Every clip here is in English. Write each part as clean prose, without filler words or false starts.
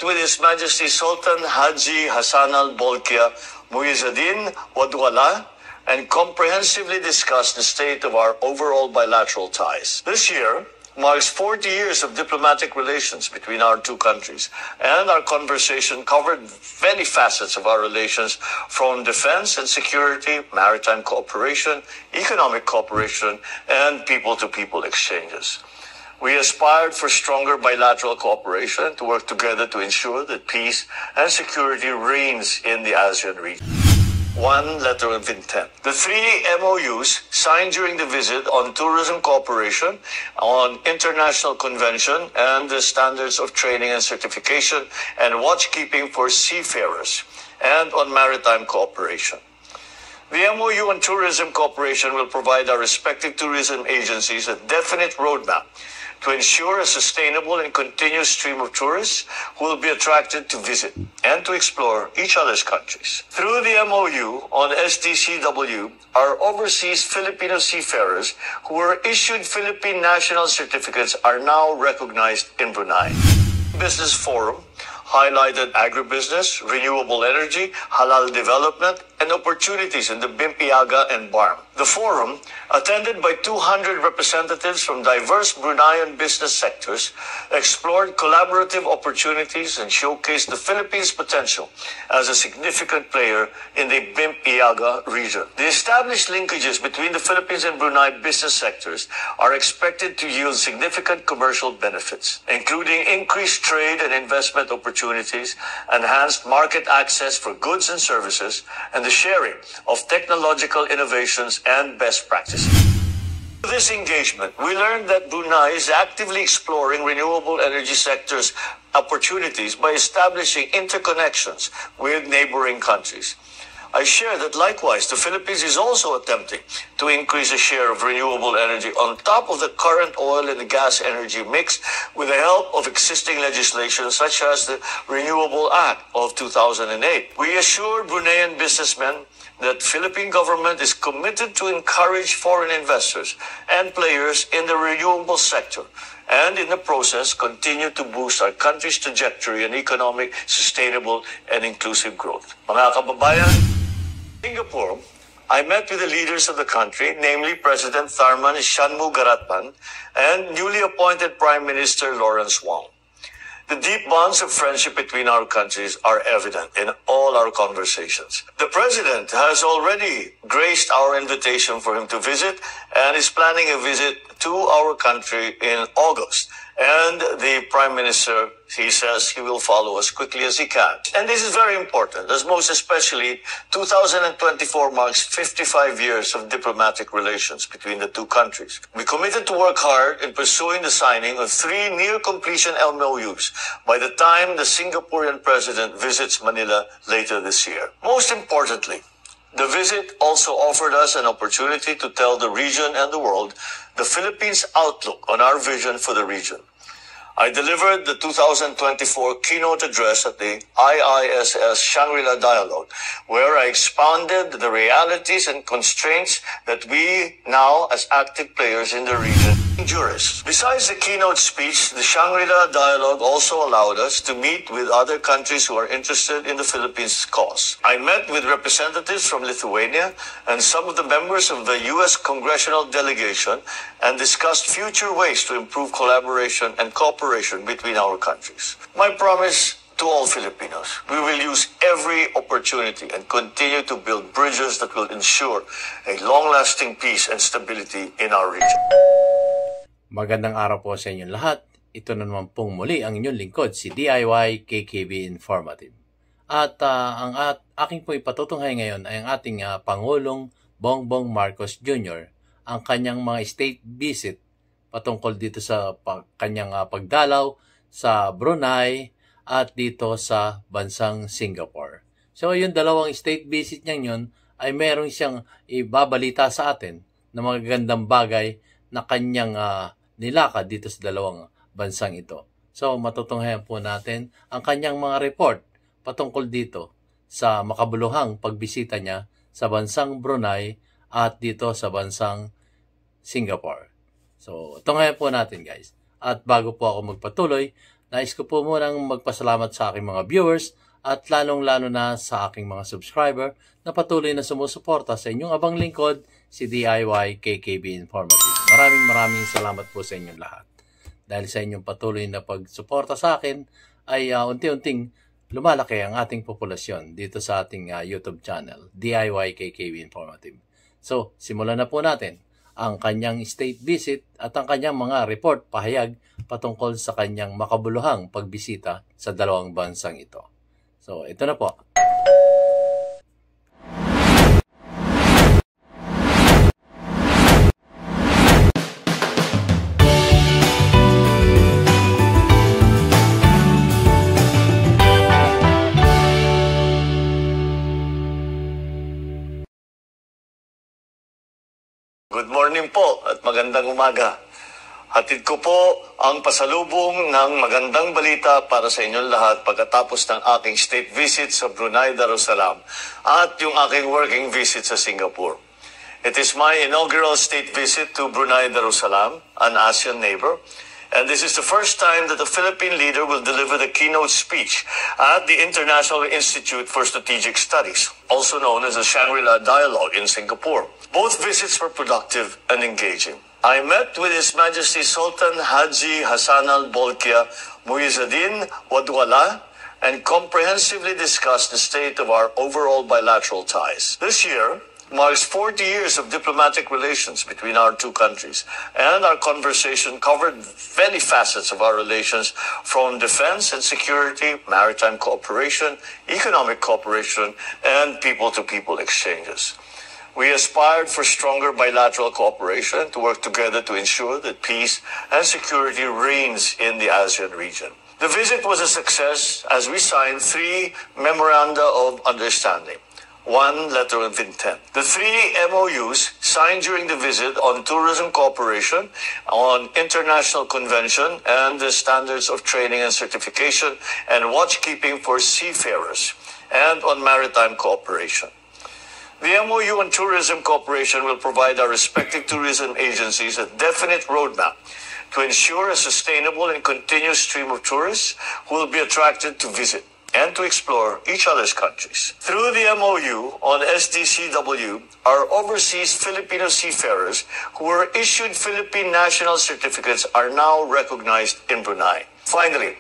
met with His Majesty Sultan Haji Hassan al-Bolkiah Muizzuddin Wadwala and comprehensively discussed the state of our overall bilateral ties. This year marks 40 years of diplomatic relations between our two countries, and our conversation covered many facets of our relations, from defense and security, maritime cooperation, economic cooperation, and people-to-people exchanges. We aspired for stronger bilateral cooperation to work together to ensure that peace and security reigns in the ASEAN region. One letter of intent. The 3 MOUs signed during the visit on tourism cooperation, on international convention and the standards of training and certification and watchkeeping for seafarers, and on maritime cooperation. The MOU on tourism cooperation will provide our respective tourism agencies a definite roadmap to ensure a sustainable and continuous stream of tourists who will be attracted to visit and to explore each other's countries. Through the MOU on STCW, our overseas Filipino seafarers who were issued Philippine national certificates are now recognized in Brunei. Business Forum highlighted agribusiness, renewable energy, halal development, and opportunities in the Bimpiaga and BARM. The forum, attended by 200 representatives from diverse Bruneian business sectors, explored collaborative opportunities and showcased the Philippines' potential as a significant player in the Bimpiaga region. The established linkages between the Philippines and Brunei business sectors are expected to yield significant commercial benefits, including increased trade and investment opportunities, enhanced market access for goods and services, and the sharing of technological innovations and best practices. Through this engagement, we learned that Brunei is actively exploring renewable energy sector's opportunities by establishing interconnections with neighboring countries. I share that likewise, the Philippines is also attempting to increase the share of renewable energy on top of the current oil and gas energy mix with the help of existing legislation such as the Renewable Act of 2008. We assure Bruneian businessmen that Philippine government is committed to encourage foreign investors and players in the renewable sector, and in the process continue to boost our country's trajectory in economic, sustainable, and inclusive growth. Mga kababayan, Singapore, I met with the leaders of the country, namely President Tharman Shanmugaratnam and newly appointed Prime Minister Lawrence Wong. The deep bonds of friendship between our countries are evident in all our conversations. The President has already graced our invitation for him to visit and is planning a visit to our country in August. And the Prime Minister, he says he will follow as quickly as he can. And this is very important, as most especially 2024 marks 55 years of diplomatic relations between the two countries. We committed to work hard in pursuing the signing of 3 near-completion MOUs by the time the Singaporean President visits Manila later this year. Most importantly, the visit also offered us an opportunity to tell the region and the world the Philippines' outlook on our vision for the region. I delivered the 2024 keynote address at the IISS Shangri-La Dialogue, where I expounded the realities and constraints that we now, as active players in the region, endure. Besides the keynote speech, the Shangri-La Dialogue also allowed us to meet with other countries who are interested in the Philippines' cause. I met with representatives from Lithuania and some of the members of the U.S. congressional delegation and discussed future ways to improve collaboration and cooperation between our countries. My promise to all Filipinos, we will use every opportunity and continue to build bridges that will ensure a long-lasting peace and stability in our region. Magandang araw po sa inyong lahat. Ito na naman pong muli ang inyong lingkod, si DIY KKB Informative. At ang aking po ipatutunghay ngayon ay ang ating Pangulong Bongbong Marcos Jr., ang kanyang mga state visit patungkol dito sa kanyang pagdalaw sa Brunei at dito sa bansang Singapore. So yung dalawang state visit niya yun ay meron siyang ibabalita sa atin na magagandang bagay na kanyang nilakad dito sa dalawang bansang ito. So matutunghayan po natin ang kanyang mga report patungkol dito sa makabuluhang pagbisita niya sa bansang Brunei at dito sa bansang Singapore. So tunghayan po natin guys. At bago po ako magpatuloy, Nais ko po munang magpasalamat sa aking mga viewers at lalong-lalo na sa aking mga subscriber na patuloy na sumusuporta sa inyong abang lingkod, si DIY KKB Informative. Maraming salamat po sa inyong lahat. Dahil sa inyong patuloy na pagsuporta sa akin ay unti-unting lumalaki ang ating populasyon dito sa ating YouTube channel, DIY KKB Informative. So, simulan na po natin ang kanyang state visit at ang kanyang mga report pahayag patungkol sa kanyang makabuluhang pagbisita sa dalawang bansang ito. So, ito na po. Good morning po at magandang umaga. Hatid ko po ang pasalubong ng magandang balita para sa inyong lahat pagkatapos ng aking state visit sa Brunei Darussalam at yung aking working visit sa Singapore. It is my inaugural state visit to Brunei Darussalam, an ASEAN neighbor, and this is the first time that a Philippine leader will deliver the keynote speech at the International Institute for Strategic Studies, also known as the Shangri-La Dialogue in Singapore. Both visits were productive and engaging. I met with His Majesty Sultan Haji Hassan al-Bolkiah Muizzuddin Wadwala and comprehensively discussed the state of our overall bilateral ties. This year marks 40 years of diplomatic relations between our two countries, and our conversation covered many facets of our relations, from defense and security, maritime cooperation, economic cooperation, and people-to-people exchanges. We aspired for stronger bilateral cooperation to work together to ensure that peace and security reigns in the ASEAN region. The visit was a success as we signed 3 memoranda of understanding, 1 letter of intent. The 3 MOUs signed during the visit on tourism cooperation, on international convention and the standards of training and certification and watchkeeping for seafarers, and on maritime cooperation. The MOU on tourism cooperation will provide our respective tourism agencies a definite roadmap to ensure a sustainable and continuous stream of tourists who will be attracted to visit and to explore each other's countries. Through the MOU on SDCW, our overseas Filipino seafarers who were issued Philippine national certificates are now recognized in Brunei. Finally,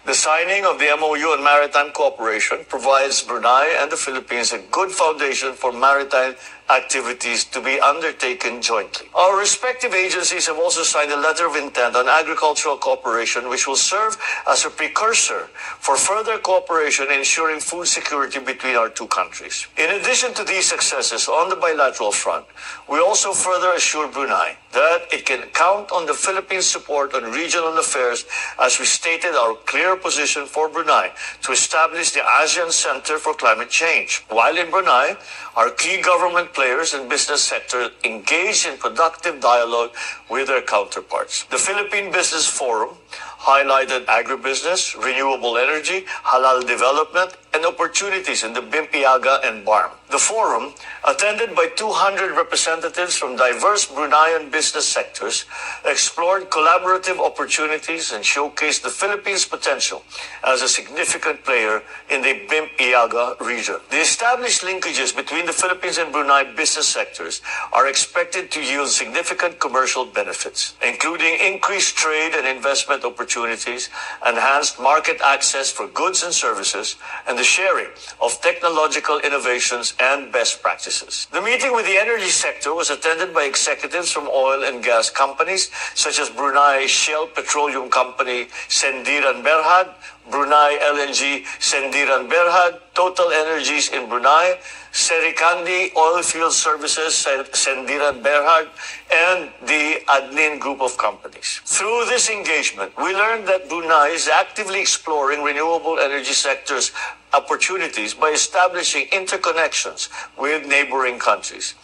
the signing of the MOU on maritime cooperation provides Brunei and the Philippines a good foundation for maritime activities to be undertaken jointly. Our respective agencies have also signed a letter of intent on agricultural cooperation, which will serve as a precursor for further cooperation ensuring food security between our two countries. In addition to these successes on the bilateral front, we also further assured Brunei that it can count on the Philippines' support on regional affairs, as we stated our clear position for Brunei to establish the ASEAN Center for Climate Change. While in Brunei, our key government players and business sector engaged in productive dialogue with their counterparts. The Philippine Business Forum highlighted agribusiness, renewable energy, halal development, and opportunities in the Bimpiaga and BARM. The forum, attended by 200 representatives from diverse Bruneian business sectors, explored collaborative opportunities and showcased the Philippines' potential as a significant player in the Bimpiaga region. The established linkages between the Philippines and Brunei business sectors are expected to yield significant commercial benefits, including increased trade and investment opportunities, enhanced market access for goods and services, and the sharing of technological innovations and best practices. The meeting with the energy sector was attended by executives from oil and gas companies such as Brunei Shell Petroleum Company Sendiran Berhad, Brunei LNG Sendiran Berhad, Total Energies in Brunei, Serikandi Oilfield Services Sendiran Berhad, and the Adnin Group of companies. Through this engagement, we learned that Brunei is actively exploring renewable energy sectors opportunities by establishing interconnections with neighboring countries.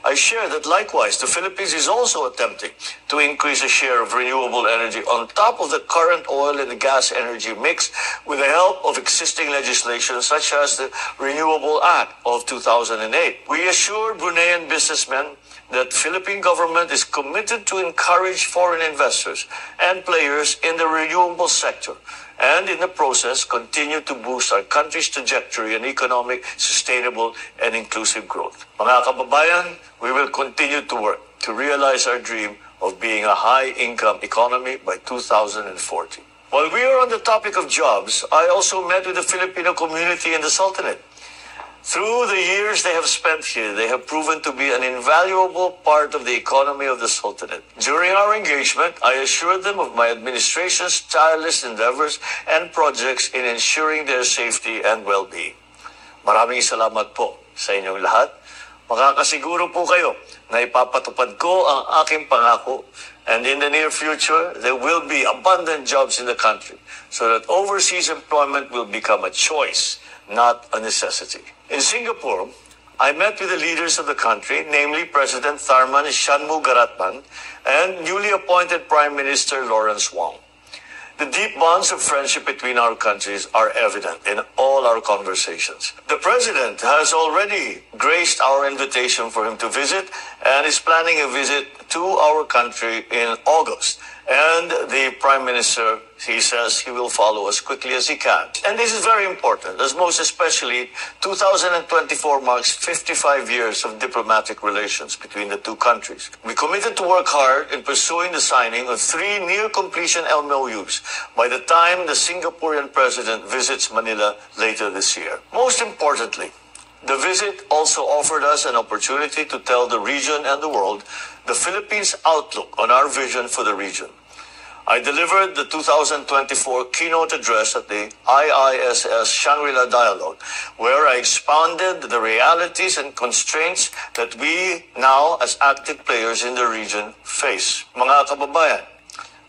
I share that likewise, the Philippines is also attempting to increase the share of renewable energy on top of the current oil and gas energy mix with the help of existing legislation such as the Renewable Act of 2008. We assured Bruneian businessmen that the Philippine government is committed to encourage foreign investors and players in the renewable sector and in the process continue to boost our country's trajectory and economic, sustainable, and inclusive growth. Mga kababayan, we will continue to work to realize our dream of being a high-income economy by 2040. While we are on the topic of jobs, I also met with the Filipino community in the Sultanate. Through the years they have spent here, they have proven to be an invaluable part of the economy of the Sultanate. During our engagement, I assured them of my administration's tireless endeavors and projects in ensuring their safety and well-being. Maraming salamat po sa inyong lahat. Makakasiguro po kayo na ipapatupad ko ang aking pangako, and in the near future, there will be abundant jobs in the country so that overseas employment will become a choice, not a necessity. In Singapore, I met with the leaders of the country, namely President Tharman Shanmugaratnam and newly appointed Prime Minister Lawrence Wong. The deep bonds of friendship between our countries are evident in all our conversations. The President has already graced our invitation for him to visit and is planning a visit to our country in August. And the Prime Minister, he says he will follow as quickly as he can. And this is very important, as most especially 2024 marks 55 years of diplomatic relations between the two countries. We committed to work hard in pursuing the signing of 3 near-completion MOUs by the time the Singaporean President visits Manila later this year. Most importantly, the visit also offered us an opportunity to tell the region and the world the Philippines' outlook on our vision for the region. I delivered the 2024 keynote address at the IISS Shangri-La Dialogue, where I expounded the realities and constraints that we now, as active players in the region, face. Mga kababayan,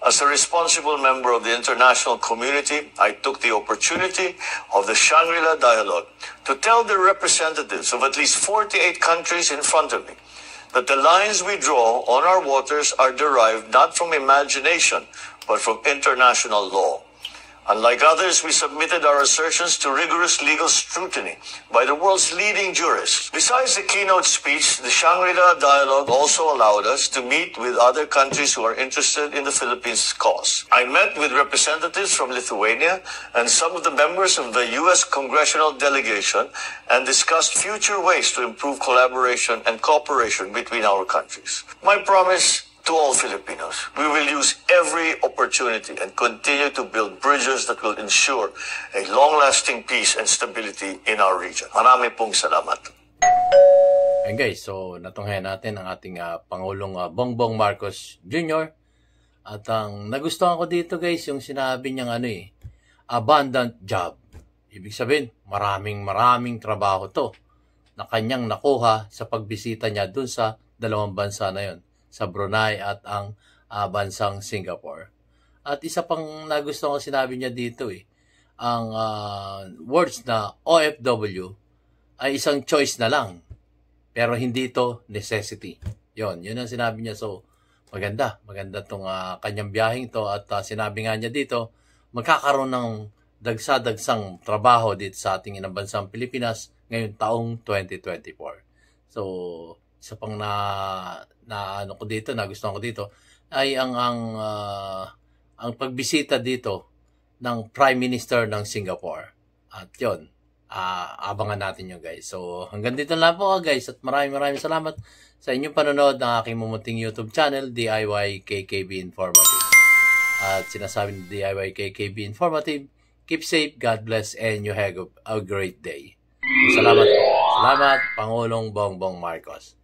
as a responsible member of the international community, I took the opportunity of the Shangri-La Dialogue to tell the representatives of at least 48 countries in front of me that the lines we draw on our waters are derived not from imagination, but from international law. Unlike others, we submitted our assertions to rigorous legal scrutiny by the world's leading jurists. Besides the keynote speech, the Shangri-La Dialogue also allowed us to meet with other countries who are interested in the Philippines' cause. I met with representatives from Lithuania and some of the members of the U.S. congressional delegation and discussed future ways to improve collaboration and cooperation between our countries. My promise to all Filipinos, we will use every opportunity and continue to build bridges that will ensure a long-lasting peace and stability in our region. Marami pong salamat. And guys, so natunghayan natin ang ating Pangulong Bongbong Marcos Jr. At ang nagustuhan ko dito guys, yung sinabi niyang abundant job. Ibig sabihin, maraming trabaho to na kanyang nakuha sa pagbisita niya dun sa dalawang bansa na yon, sa Brunei at ang bansang Singapore. At isa pang nagustuhan ko sinabi niya dito ang words na OFW ay isang choice na lang, pero hindi ito necessity. Yun ang sinabi niya. So, maganda tong kanyang biyaheng to at sinabi nga niya dito, magkakaroon ng dagsa-dagsang trabaho dito sa ating inang bansang Pilipinas ngayong taong 2024. So, isa pang nagustuhan ko dito ay ang pagbisita dito ng Prime Minister ng Singapore. At yun, abangan natin yun guys. So hanggang dito lang po guys, at maraming salamat sa inyong panonood ng aking mumunting YouTube channel, DIY KKB Informative. At sinasabi ng DIY KKB Informative, keep safe, God bless, and you have a great day. Salamat po. Salamat, Pangulong Bongbong Marcos.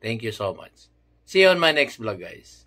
Thank you so much. See you on my next vlog, guys.